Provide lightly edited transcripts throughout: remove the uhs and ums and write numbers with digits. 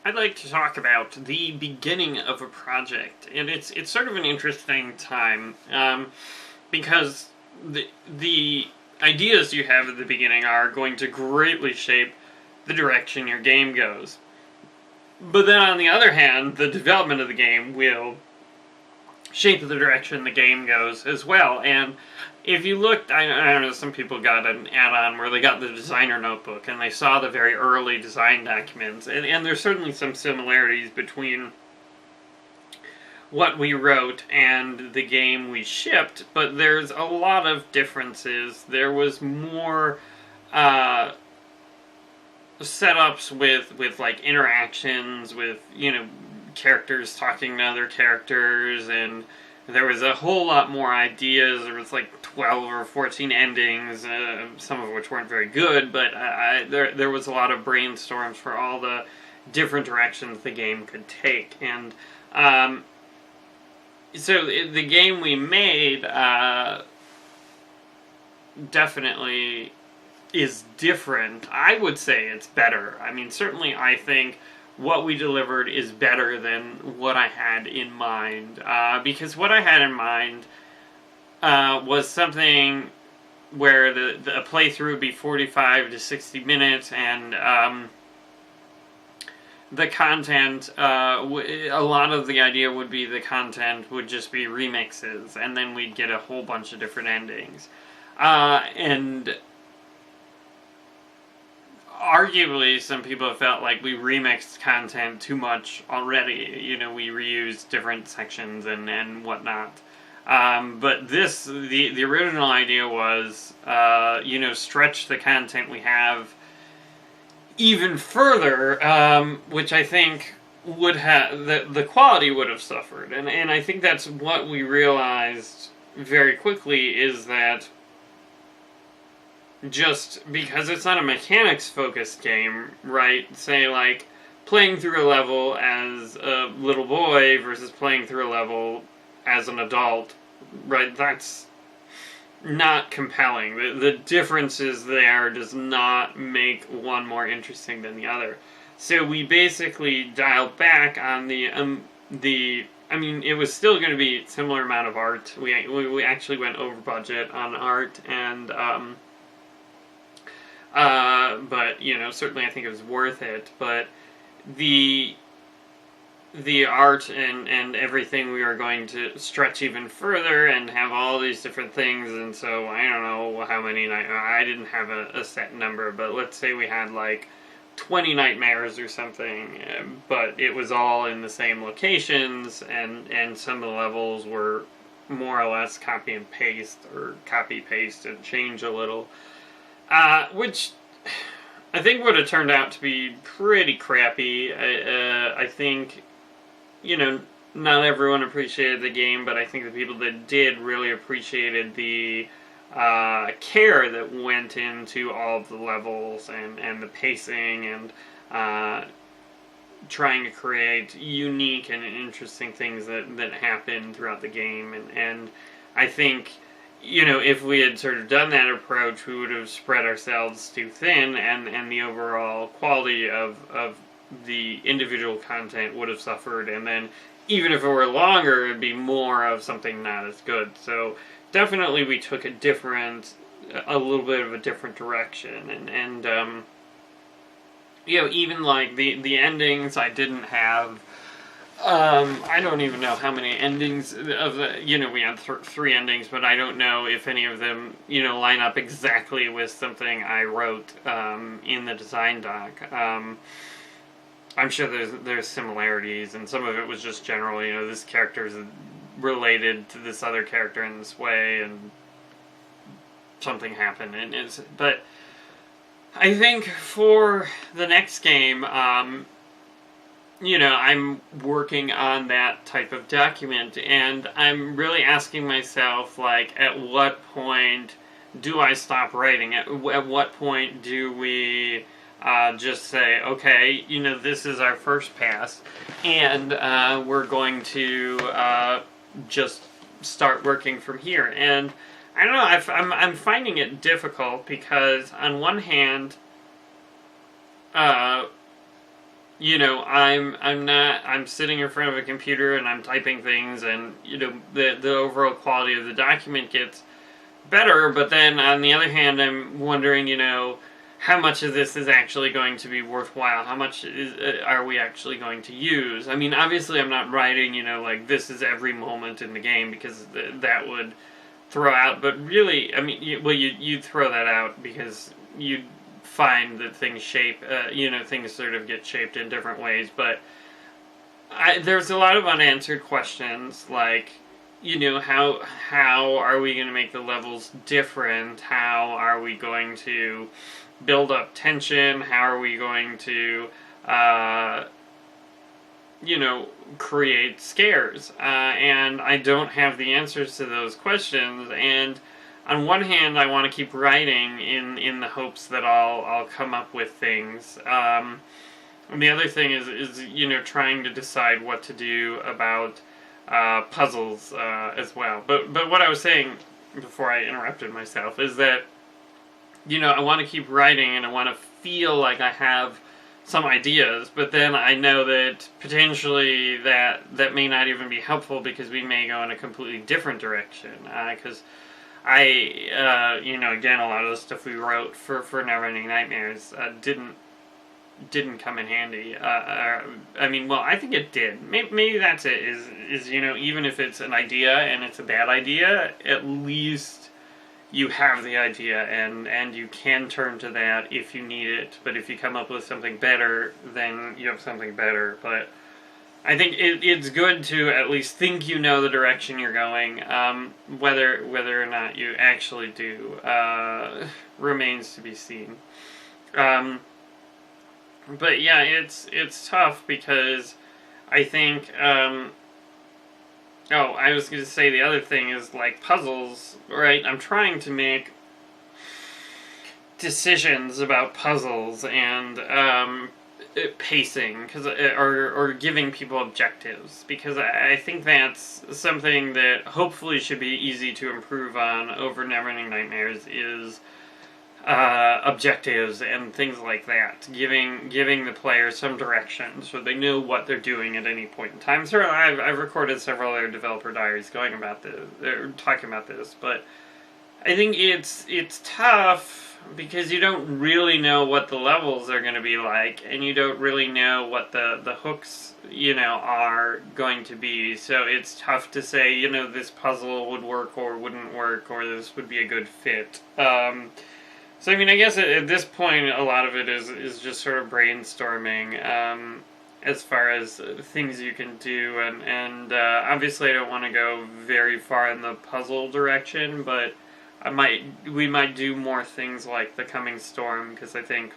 I'd like to talk about the beginning of a project, and it's sort of an interesting time because the ideas you have at the beginning are going to greatly shape the direction your game goes. But then on the other hand, the development of the game will shape the direction the game goes as well. And if you looked, I don't know, some people got an add-on where they got the designer notebook and they saw the very early design documents, and there's certainly some similarities between what we wrote and the game we shipped, but there's a lot of differences. There was more setups with like interactions with, you know, characters talking to other characters, and there was a whole lot more ideas. There was like 12 or 14 endings, some of which weren't very good, but there was a lot of brainstorms for all the different directions the game could take. And so the game we made definitely is different. I would say it's better. I mean, certainly I think what we delivered is better than what I had in mind. Because what I had in mind was something where a playthrough would be 45 to 60 minutes, and the content, a lot of the idea would be the content would just be remixes, and then we'd get a whole bunch of different endings. And arguably, some people have felt like we remixed content too much already. You know, we reused different sections and whatnot. But the original idea was, you know, stretch the content we have even further, which I think would have, the quality would have suffered. And I think that's what we realized very quickly, is that just because it's not a mechanics-focused game, right? Say, like, playing through a level as a little boy versus playing through a level as an adult, right? That's not compelling. The differences there does not make one more interesting than the other. So we basically dialed back on the I mean, it was still going to be a similar amount of art. We actually went over budget on art, and but, you know, certainly I think it was worth it. But the art and everything we were going to stretch even further and have all these different things, and so I don't know how many I didn't have a set number, but let's say we had like 20 nightmares or something, but it was all in the same locations, and some of the levels were more or less copy and paste, or copy paste and change a little. Which I think would have turned out to be pretty crappy. I think, you know, not everyone appreciated the game, but I think the people that did really appreciated the care that went into all of the levels, and the pacing, and trying to create unique and interesting things that happen throughout the game. And I think, you know, if we had sort of done that approach, we would have spread ourselves too thin, and the overall quality of the individual content would have suffered, and then even if it were longer, it would be more of something not as good. So definitely we took a little bit of a different direction, and you know, even like the endings, I didn't have, I don't even know how many endings of the, you know, we had three endings, but I don't know if any of them, you know, line up exactly with something I wrote in the design doc. I'm sure there's similarities, and some of it was just general, you know, this character is related to this other character in this way, and something happened, but I think for the next game, you know, I'm working on that type of document, and I'm really asking myself, like, at what point do I stop writing? At what point do we just say, okay, you know, this is our first pass, and we're going to just start working from here? And I don't know, I'm finding it difficult, because on one hand, I'm sitting in front of a computer and I'm typing things, and the overall quality of the document gets better, but then on the other hand, I'm wondering, how much of this is actually going to be worthwhile? How much are we actually going to use? I mean, obviously I'm not writing, like this is every moment in the game, because that would throw out, but really, I mean, you'd throw that out because you'd find that things things sort of get shaped in different ways, but there's a lot of unanswered questions, like, how are we going to make the levels different? How are we going to build up tension? How are we going to, create scares? And I don't have the answers to those questions, and on one hand, I want to keep writing in the hopes that I'll come up with things. And the other thing is trying to decide what to do about puzzles as well. But what I was saying before I interrupted myself is that I want to keep writing, and I want to feel like I have some ideas, but then I know that potentially that may not even be helpful, because we may go in a completely different direction. Because again, a lot of the stuff we wrote for Neverending Nightmares didn't come in handy. I think it did. Maybe that's it. Is even if it's an idea and it's a bad idea, at least you have the idea, and you can turn to that if you need it. But if you come up with something better, then you have something better. But I think it's good to at least think the direction you're going. Whether or not you actually do remains to be seen. But yeah, it's tough, because I think I was going to say the other thing is, like, puzzles, right? I'm trying to make decisions about puzzles and pacing, or giving people objectives, because I think that's something that hopefully should be easy to improve on over Neverending Nightmares, is objectives and things like that, giving the player some direction so they know what they're doing at any point in time. So I've recorded several other developer diaries talking about this, but I think it's tough because you don't really know what the levels are going to be like, and you don't really know what the hooks are going to be. So it's tough to say this puzzle would work or wouldn't work, or this would be a good fit. So, I mean, I guess at this point, a lot of it is just sort of brainstorming as far as things you can do. And obviously I don't want to go very far in the puzzle direction, but we might do more things like The Coming Storm, because I think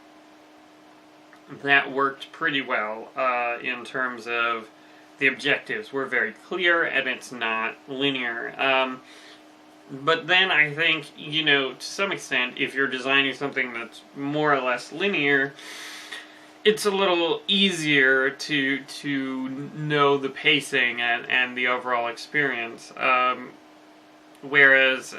that worked pretty well in terms of the objectives were very clear, and it's not linear. But then I think, to some extent, if you're designing something that's more or less linear, it's a little easier to know the pacing and the overall experience. Whereas,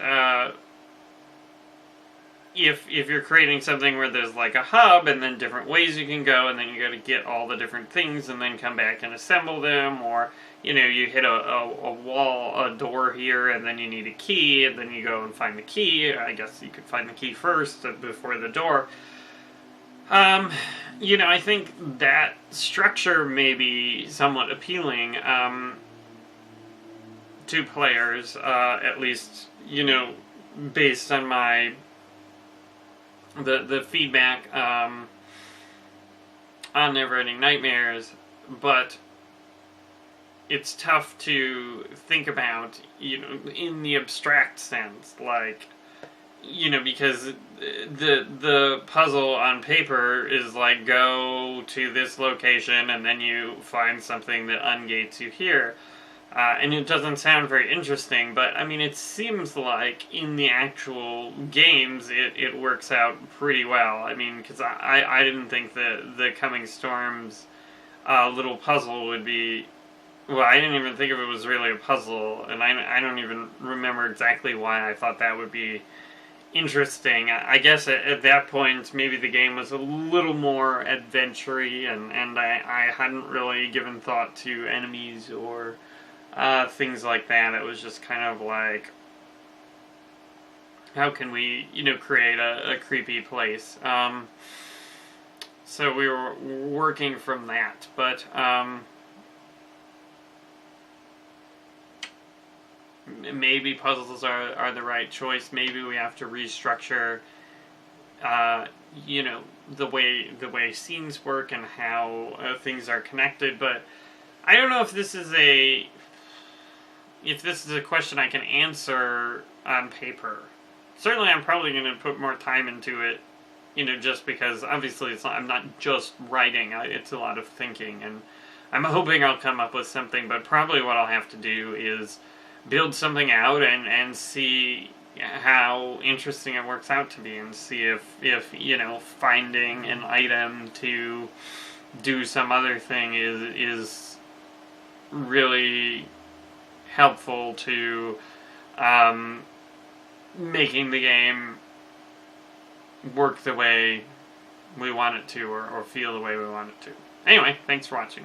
if you're creating something where there's like a hub and then different ways you can go, and then you got to get all the different things and then come back and assemble them, or you hit a door here and then you need a key, and then you go and find the key. I guess you could find the key first before the door. I think that structure may be somewhat appealing to players, at least, based on the feedback on Neverending Nightmares, but it's tough to think about, in the abstract sense, like, because the puzzle on paper is like, go to this location and then you find something that ungates you here. And it doesn't sound very interesting, but I mean, it seems like in the actual games it works out pretty well. I mean, because I didn't think the Coming Storm's little puzzle would be... Well, I didn't even think of it was really a puzzle, and I don't even remember exactly why I thought that would be interesting. I guess at that point, maybe the game was a little more adventure-y, and I hadn't really given thought to enemies or things like that. It was just kind of like, how can we, create a creepy place? So we were working from that, but maybe puzzles are the right choice. Maybe we have to restructure, the way scenes work and how things are connected. But I don't know if this is a question I can answer on paper. Certainly, I'm probably going to put more time into it, just because obviously I'm not just writing. It's a lot of thinking, and I'm hoping I'll come up with something. But probably what I'll have to do is build something out and see how interesting it works out to be, and see if finding an item to do some other thing is really helpful to making the game work the way we want it to, or feel the way we want it to. Anyway, thanks for watching.